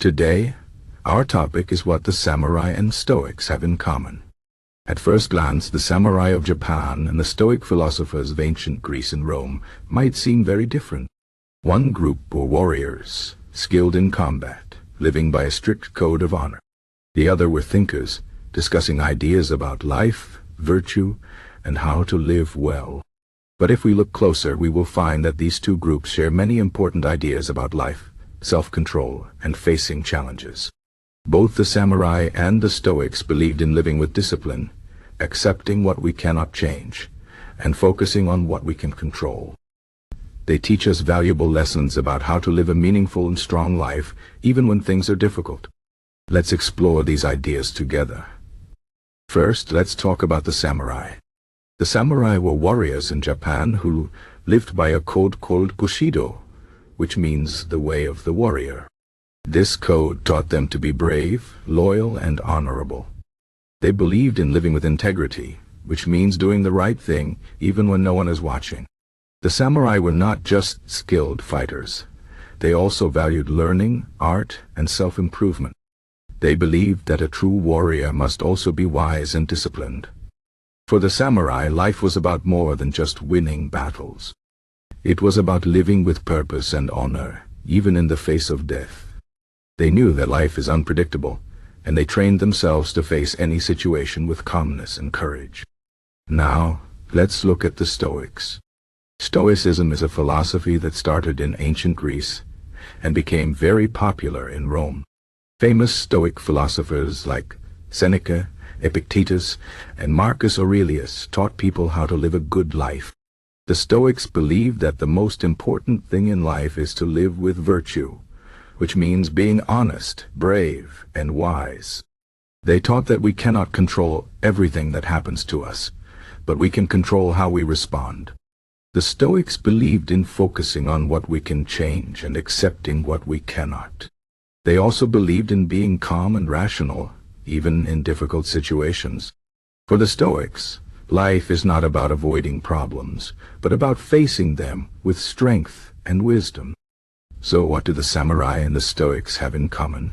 Today, our topic is what the samurai and Stoics have in common. At first glance, the samurai of Japan and the Stoic philosophers of ancient Greece and Rome might seem very different. One group were warriors, skilled in combat, living by a strict code of honor. The other were thinkers, discussing ideas about life, virtue, and how to live well. But if we look closer, we will find that these two groups share many important ideas about life, self-control, and facing challenges. Both the samurai and the Stoics believed in living with discipline, accepting what we cannot change, and focusing on what we can control. They teach us valuable lessons about how to live a meaningful and strong life, even when things are difficult. Let's explore these ideas together. First, let's talk about the samurai. The samurai were warriors in Japan who lived by a code called Bushido, which means the way of the warrior. This code taught them to be brave, loyal, and honorable. They believed in living with integrity, which means doing the right thing even when no one is watching. The samurai were not just skilled fighters. They also valued learning, art, and self-improvement. They believed that a true warrior must also be wise and disciplined. For the samurai, life was about more than just winning battles. It was about living with purpose and honor, even in the face of death. They knew that life is unpredictable, and they trained themselves to face any situation with calmness and courage. Now, let's look at the Stoics. Stoicism is a philosophy that started in ancient Greece and became very popular in Rome. Famous Stoic philosophers like Seneca, Epictetus, and Marcus Aurelius taught people how to live a good life. The Stoics believed that the most important thing in life is to live with virtue, which means being honest, brave, and wise. They taught that we cannot control everything that happens to us, but we can control how we respond. The Stoics believed in focusing on what we can change and accepting what we cannot. They also believed in being calm and rational, even in difficult situations. For the Stoics, life is not about avoiding problems, but about facing them with strength and wisdom. So what do the samurai and the Stoics have in common?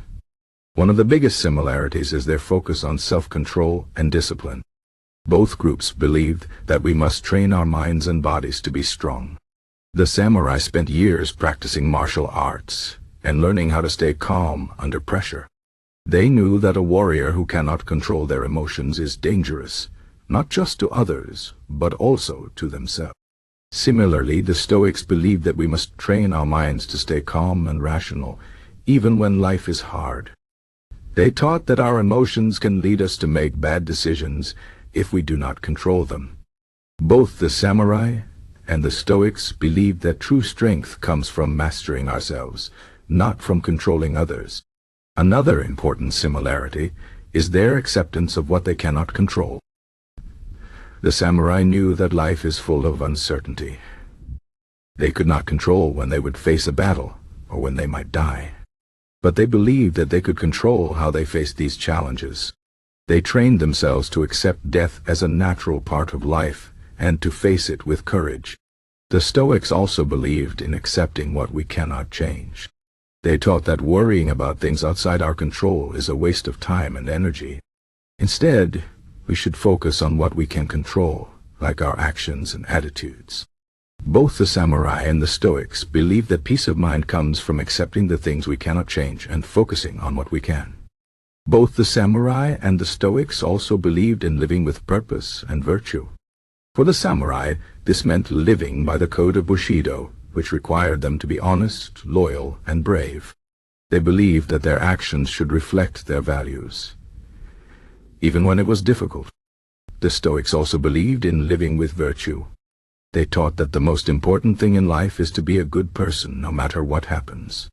One of the biggest similarities is their focus on self-control and discipline. Both groups believed that we must train our minds and bodies to be strong. The samurai spent years practicing martial arts and learning how to stay calm under pressure. They knew that a warrior who cannot control their emotions is dangerous, not just to others, but also to themselves. Similarly, the Stoics believed that we must train our minds to stay calm and rational, even when life is hard. They taught that our emotions can lead us to make bad decisions if we do not control them. Both the samurai and the Stoics believed that true strength comes from mastering ourselves, not from controlling others. Another important similarity is their acceptance of what they cannot control. The samurai knew that life is full of uncertainty. They could not control when they would face a battle or when they might die. But they believed that they could control how they faced these challenges. They trained themselves to accept death as a natural part of life and to face it with courage. The Stoics also believed in accepting what we cannot change. They taught that worrying about things outside our control is a waste of time and energy. Instead, we should focus on what we can control, like our actions and attitudes. Both the samurai and the Stoics believed that peace of mind comes from accepting the things we cannot change and focusing on what we can. Both the samurai and the Stoics also believed in living with purpose and virtue. For the samurai, this meant living by the code of Bushido, which required them to be honest, loyal, and brave. They believed that their actions should reflect their values, even when it was difficult. The Stoics also believed in living with virtue. They taught that the most important thing in life is to be a good person, no matter what happens.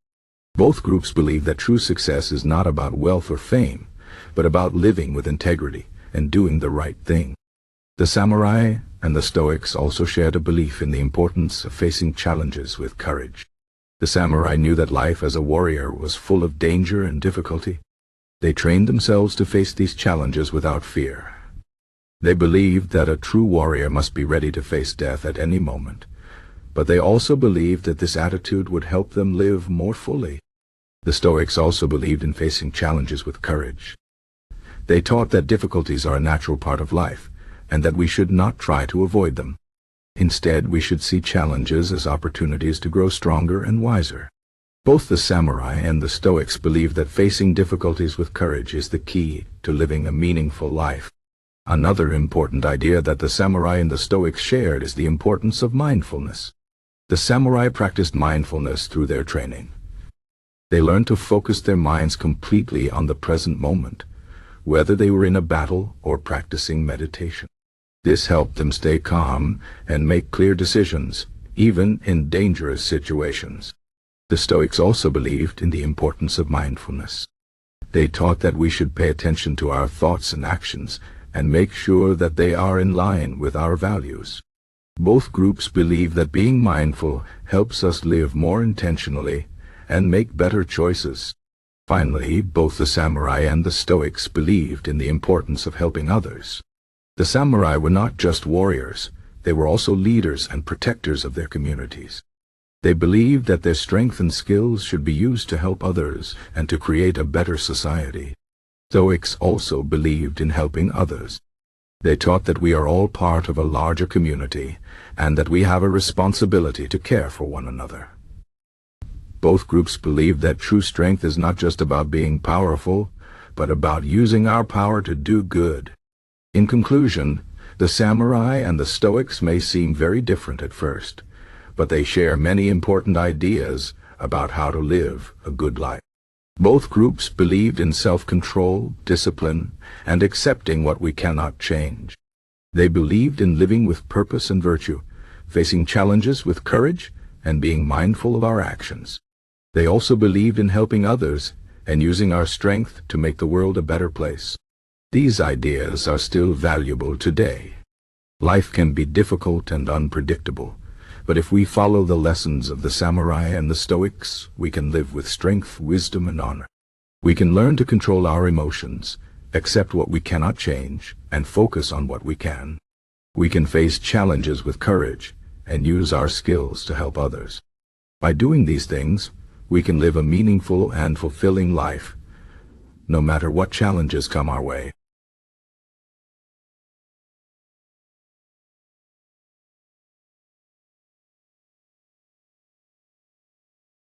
Both groups believed that true success is not about wealth or fame, but about living with integrity and doing the right thing. The samurai and the Stoics also shared a belief in the importance of facing challenges with courage. The samurai knew that life as a warrior was full of danger and difficulty. They trained themselves to face these challenges without fear. They believed that a true warrior must be ready to face death at any moment, but they also believed that this attitude would help them live more fully. The Stoics also believed in facing challenges with courage. They taught that difficulties are a natural part of life, and that we should not try to avoid them. Instead, we should see challenges as opportunities to grow stronger and wiser. Both the samurai and the Stoics believed that facing difficulties with courage is the key to living a meaningful life. Another important idea that the samurai and the Stoics shared is the importance of mindfulness. The samurai practiced mindfulness through their training. They learned to focus their minds completely on the present moment, whether they were in a battle or practicing meditation. This helped them stay calm and make clear decisions, even in dangerous situations. The Stoics also believed in the importance of mindfulness. They taught that we should pay attention to our thoughts and actions and make sure that they are in line with our values. Both groups believe that being mindful helps us live more intentionally and make better choices. Finally, both the samurai and the Stoics believed in the importance of helping others. The samurai were not just warriors, they were also leaders and protectors of their communities. They believed that their strength and skills should be used to help others and to create a better society. Stoics also believed in helping others. They taught that we are all part of a larger community and that we have a responsibility to care for one another. Both groups believed that true strength is not just about being powerful, but about using our power to do good. In conclusion, the samurai and the Stoics may seem very different at first, but they share many important ideas about how to live a good life. Both groups believed in self-control, discipline, and accepting what we cannot change. They believed in living with purpose and virtue, facing challenges with courage, and being mindful of our actions. They also believed in helping others and using our strength to make the world a better place. These ideas are still valuable today. Life can be difficult and unpredictable, but if we follow the lessons of the samurai and the Stoics, we can live with strength, wisdom, and honor. We can learn to control our emotions, accept what we cannot change, and focus on what we can. We can face challenges with courage and use our skills to help others. By doing these things, we can live a meaningful and fulfilling life, no matter what challenges come our way.